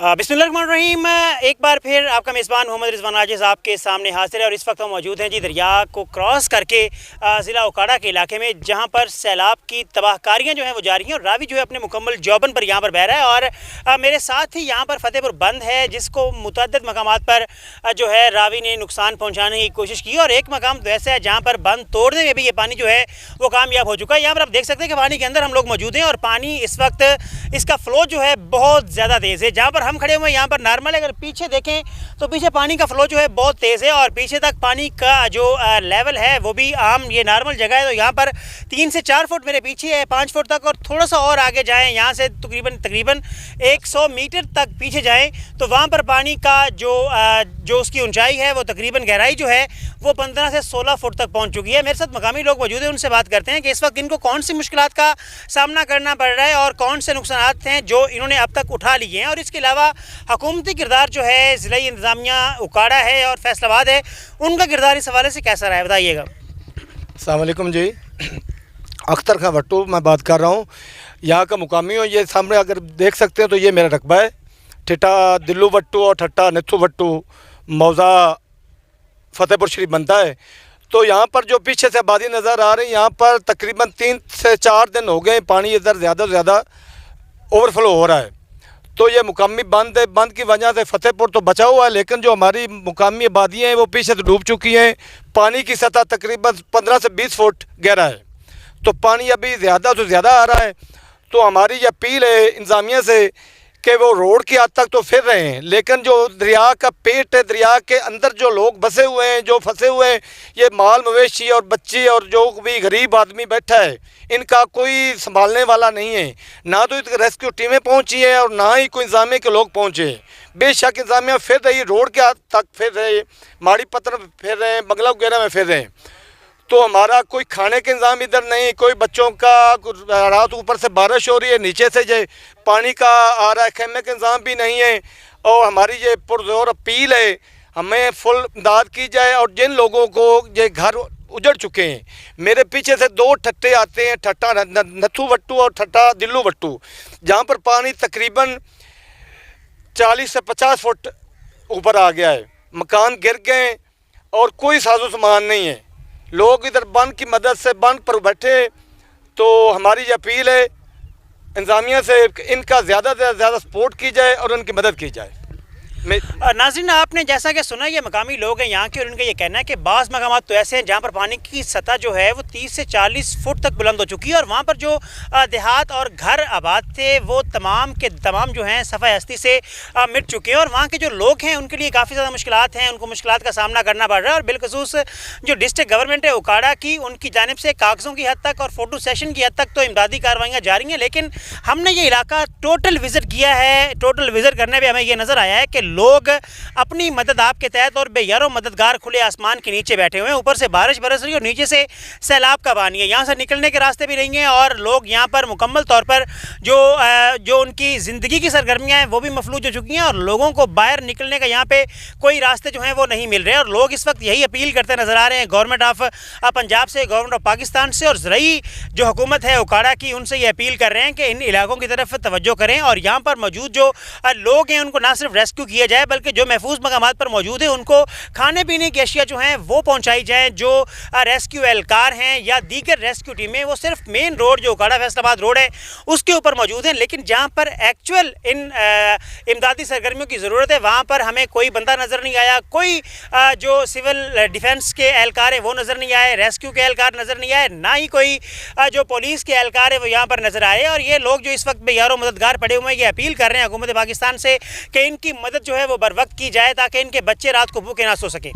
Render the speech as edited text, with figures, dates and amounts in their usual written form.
बिस्मिल्लाहिर्रहमानिर्रहीम। एक बार फिर आपका मेज़बान मोहम्मद रिजवान आजिज़ आपके सामने हाजिर है और इस वक्त हम मौजूद हैं जी दरिया को क्रॉस करके ज़िला ओकाड़ा के इलाके में, जहां पर सैलाब की तबाहकारियां जो हैं वो जारी हैं और रावी जो है अपने मुकम्मल जौबन पर यहां पर बह रहा है। और मेरे साथ ही यहां पर फतेहपुर बंद है, जिसको मुतअद्दिद मकामात पर जो है रावी ने नुकसान पहुँचाने की कोशिश की और एक मकाम तो ऐसा है जहाँ पर बंद तोड़ने में भी ये पानी जो है वो कामयाब हो चुका है। यहाँ पर आप देख सकते हैं कि पानी के अंदर हम लोग मौजूद हैं और पानी इस वक्त इसका फ़्लो जो है बहुत ज़्यादा तेज़ है। जहाँ पर हम खड़े हुए हैं यहाँ पर नॉर्मल है, अगर पीछे देखें तो पीछे पानी का फ़्लो जो है बहुत तेज़ है और पीछे तक पानी का जो लेवल है वो भी आम ये नॉर्मल जगह है। तो यहाँ पर 3 से 4 फुट मेरे पीछे है, 5 फुट तक, और थोड़ा सा और आगे जाएँ यहाँ से तकरीबन 100 मीटर तक पीछे जाएँ तो वहाँ पर पानी का जो उसकी ऊंचाई है वो तकरीबन गहराई जो है वो 15 से 16 फुट तक पहुँच चुकी है। मेरे साथ मकामी लोग मौजूद हैं, उनसे बात करते हैं कि इस वक्त इनको कौन सी मुश्किलात का सामना करना पड़ रहा है और कौन से नुकसान हैं जो इन्होंने अब तक उठा लिए हैं। और इसके अलावा हुकूमती किरदार जो है ज़िला इंतज़ामिया ओकाड़ा है और फैसलाबाद है, उनका किरदार इस हवाले से कैसा रहा है, बताइएगा। अस्सलाम वालेकुम जी, अख्तर खां वट्टू मैं बात कर रहा हूँ, यहाँ का मुकामी हूँ। ये सामने अगर देख सकते हैं तो ये मेरा रकबा है। ठिठा दिल्लू वट्टू और ठट्टा नथू वट्टू मौज़ा फतेहपुर शरीफ बनता है। तो यहाँ पर जो पीछे से आबादी नज़र आ रही है, यहाँ पर तकरीबन 3 से 4 दिन हो गए पानी इधर ज़्यादा से ज़्यादा ओवरफ्लो हो रहा है। तो ये मुकामी बंद है, बंद की वजह से फतेहपुर तो बचा हुआ है, लेकिन जो हमारी मुकामी आबादियाँ हैं वो पीछे से डूब चुकी हैं। पानी की सतह तकरीबन 15 से 20 फुट गहरा है, तो पानी अभी ज़्यादा से ज़्यादा आ रहा है। तो हमारी ये अपील है इंतज़ामिया से कि वो रोड की हद तक तो फिर रहे हैं, लेकिन जो दरिया का पेट है, दरिया के अंदर जो लोग बसे हुए हैं, जो फंसे हुए हैं, ये माल मवेशी और बच्चे और जो भी गरीब आदमी बैठा है, इनका कोई संभालने वाला नहीं है। ना तो रेस्क्यू टीमें पहुंची हैं और ना ही कोई इंतजामिया के लोग पहुंचे हैं। बेशक इंतजामिया फिर रही, रोड के हद तक फिर रहे, माड़ी पत्थर फिर रहे हैं, बंगला वगैरह में फिर रहे हैं। तो हमारा कोई खाने के इंतज़ाम इधर नहीं, कोई बच्चों का, रात ऊपर से बारिश हो रही है, नीचे से जो पानी का आ रहा है, खेमे का इंतज़ाम भी नहीं है। और हमारी ये पुरज़ोर अपील है, हमें फुल इमदाद की जाए। और जिन लोगों को ये घर उजड़ चुके हैं, मेरे पीछे से 2 ठट्टे आते हैं, ठट्टा नथू वट्टू और ठट्टा दिल्लू वट्टू, जहाँ पर पानी तकरीबन 40 से 50 फुट ऊपर आ गया है। मकान गिर गए और कोई साजो सामान नहीं है। लोग इधर बंद की मदद से बंद पर बैठे। तो हमारी ये अपील है इंतज़ामिया से, इनका ज़्यादा से ज़्यादा सपोर्ट की जाए और उनकी मदद की जाए। नाज़रीन, आपने जैसा कि सुना, ये मकामी लोग हैं यहाँ के और उनका ये कहना है कि बाज़ मकामात तो ऐसे हैं जहाँ पर पानी की सतह जो है वो 30 से 40 फुट तक बुलंद हो चुकी है और वहाँ पर जो देहात और घर आबाद थे वो तमाम के तमाम जो हैं सफ़ाई हस्ती से मिट चुके हैं और वहाँ के जो लोग हैं उनके लिए काफ़ी ज़्यादा मुश्किलात हैं, उनको मुश्किलात का सामना करना पड़ रहा है। और बिलखसूस जो डिस्ट्रिक्ट गवर्नमेंट है ओकाड़ा की, उनकी जानिब से कागज़ों की हद तक और फ़ोटो सेशन की हद तक तो इमदादी कार्रवाइयाँ जारी हैं, लेकिन हमने ये इलाका टोटल विज़िट किया है। टोटल विज़िट करने पर हमें ये नज़र आया है कि लोग अपनी मदद आपके तहत और बेयारो मददगार खुले आसमान के नीचे बैठे हुए हैं। ऊपर से बारिश बरस रही है और नीचे से सैलाब का पानी है, यहाँ से निकलने के रास्ते भी नहीं हैं और लोग यहाँ पर मुकम्मल तौर पर जो उनकी ज़िंदगी की सरगर्मियाँ हैं वो भी मफलूज हो चुकी हैं और लोगों को बाहर निकलने का यहाँ पे कोई रास्ते जो हैं वो नहीं मिल रहे हैं। और लोग इस वक्त यही अपील करते नज़र आ रहे हैं गवर्नमेंट ऑफ पंजाब से, गवर्नमेंट ऑफ पाकिस्तान से और ज़राई जो हुकूमत है ओकाड़ा की, उनसे ये अपील कर रहे हैं कि इन इलाकों की तरफ तवज्जो करें और यहाँ पर मौजूद जो लोग हैं उनको ना सिर्फ रेस्क्यू किया जाए बल्कि जो महफूज मकामात पर मौजूद है उनको खाने पीने की अशिया जो हैं वो पहुंचाई जाए। जो रेस्क्यू एहलकार हैं या दीगर रेस्क्यू टीमें वो सिर्फ मेन रोड जो ओकाड़ा फैसलाबाद रोड है उसके ऊपर मौजूद हैं, लेकिन जहां पर एक्चुअल इन इमदादी सरगर्मियों की ज़रूरत है वहां पर हमें कोई बंदा नज़र नहीं आया। कोई जो सिविल डिफेंस के एहलकार है वो नज़र नहीं आए, रेस्क्यू के एहलकार नज़र नहीं आए, ना ही कोई जो पुलिस के एहलकार है वो यहाँ पर नज़र आए। और ये लोग जो इस वक्त बेयारो मददगार पड़े हुए हैं, ये अपील कर रहे हैं हुकूमत पाकिस्तान से कि इनकी मदद जो है वो बर वक्त की जाए ताकि इनके बच्चे रात को भूखे ना सो सकें।